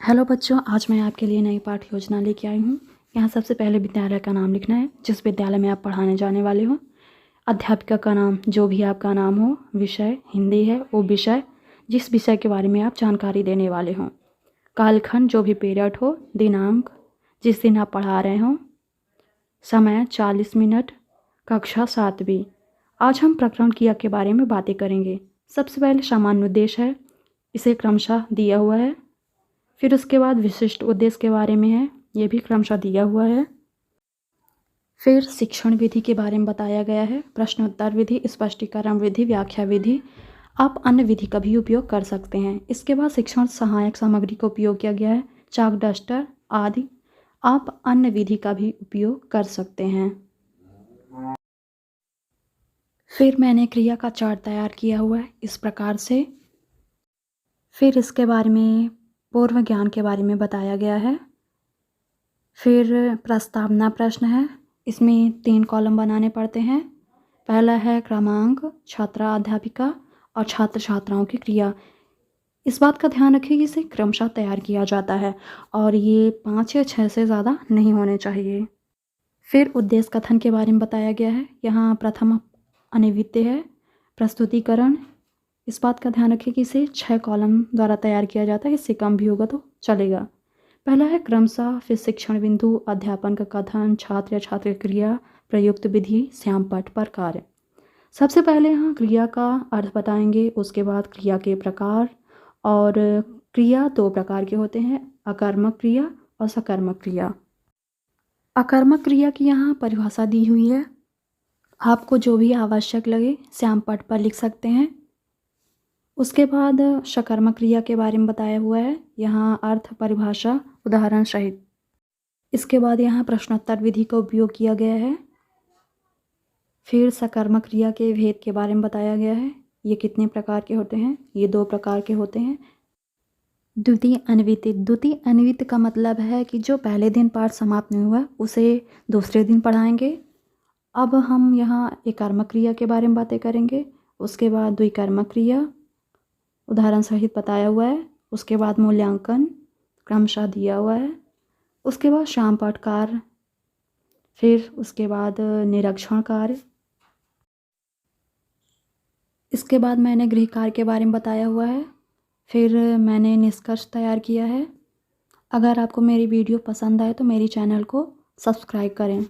Hello बच्चों, आज मैं आपके लिए नई पाठ योजना लेके आई हूँ। यहाँ सबसे पहले विद्यालय का नाम लिखना है, जिस विद्यालय में आप पढ़ाने जाने वाले हो। अध्यापिका का नाम, जो भी आपका नाम हो। विषय हिंदी है, वो विषय जिस विषय के बारे में आप जानकारी देने वाले हों। कालखंड, जो भी पीरियड हो। दिनांक, जिस दिन आप पढ़ा रहे हों। समय 40 मिनट। कक्षा 7वीं। आज हम प्रकरण क्रिया के बारे में बातें करेंगे। सबसे पहले सामान्य उद्देश्य है, इसे क्रमशः दिया हुआ है। फिर उसके बाद विशिष्ट उद्देश्य के बारे में है, ये भी क्रमशः दिया हुआ है। फिर शिक्षण विधि के बारे में बताया गया है। प्रश्नोत्तर विधि, स्पष्टीकरण विधि, व्याख्या विधि। आप अन्य विधि का भी उपयोग कर सकते हैं। इसके बाद शिक्षण सहायक सामग्री का उपयोग किया गया है, चाक, डस्टर आदि। आप अन्य विधि का भी उपयोग कर सकते हैं। फिर मैंने क्रिया का चार्ट तैयार किया हुआ है इस प्रकार से। फिर इसके बारे में पूर्व ज्ञान के बारे में बताया गया है। फिर प्रस्तावना प्रश्न है, इसमें 3 कॉलम बनाने पड़ते हैं। पहला है क्रमांक, छात्रा, अध्यापिका और छात्र छात्राओं की क्रिया। इस बात का ध्यान रखिए कि इसे क्रमशः तैयार किया जाता है और ये 5 या 6 से ज़्यादा नहीं होने चाहिए। फिर उद्देश्य कथन के बारे में बताया गया है। यहाँ प्रथम अनिवित्य है, प्रस्तुतिकरण। इस बात का ध्यान रखिए कि इसे 6 कॉलम द्वारा तैयार किया जाता है, इससे कम भी होगा तो चलेगा। पहला है क्रमशः, फिर शिक्षण बिंदु, अध्यापन का कथन, छात्र या छात्र क्रिया, प्रयुक्त विधि, श्यामपट्ट पर कार्य। सबसे पहले यहाँ क्रिया का अर्थ बताएंगे, उसके बाद क्रिया के प्रकार। और क्रिया 2 प्रकार के होते हैं, अकर्मक क्रिया और सकर्मक क्रिया। अकर्मक क्रिया की यहाँ परिभाषा दी हुई है, आपको जो भी आवश्यक लगे श्यामपट्ट पर लिख सकते हैं। उसके बाद सकर्मक क्रिया के बारे में बताया हुआ है, यहाँ अर्थ, परिभाषा, उदाहरण सहित। इसके बाद यहाँ प्रश्नोत्तर विधि का उपयोग किया गया है। फिर सकर्मक क्रिया के भेद के बारे में बताया गया है, ये कितने प्रकार के होते हैं, ये 2 प्रकार के होते हैं। द्वितीय अन्वित। द्वितीय अन्वित का मतलब है कि जो पहले दिन पाठ समाप्त नहीं हुआ उसे दूसरे दिन पढ़ाएंगे। अब हम यहाँ एकर्मक क्रिया के बारे में बातें करेंगे। उसके बाद द्विकर्मक क्रिया, उदाहरण सहित बताया हुआ है। उसके बाद मूल्यांकन क्रमशः दिया हुआ है। उसके बाद श्यामपट्ट कार्य, फिर उसके बाद निरीक्षण कार्य। इसके बाद मैंने गृह कार्य के बारे में बताया हुआ है। फिर मैंने निष्कर्ष तैयार किया है। अगर आपको मेरी वीडियो पसंद आए तो मेरी चैनल को सब्सक्राइब करें।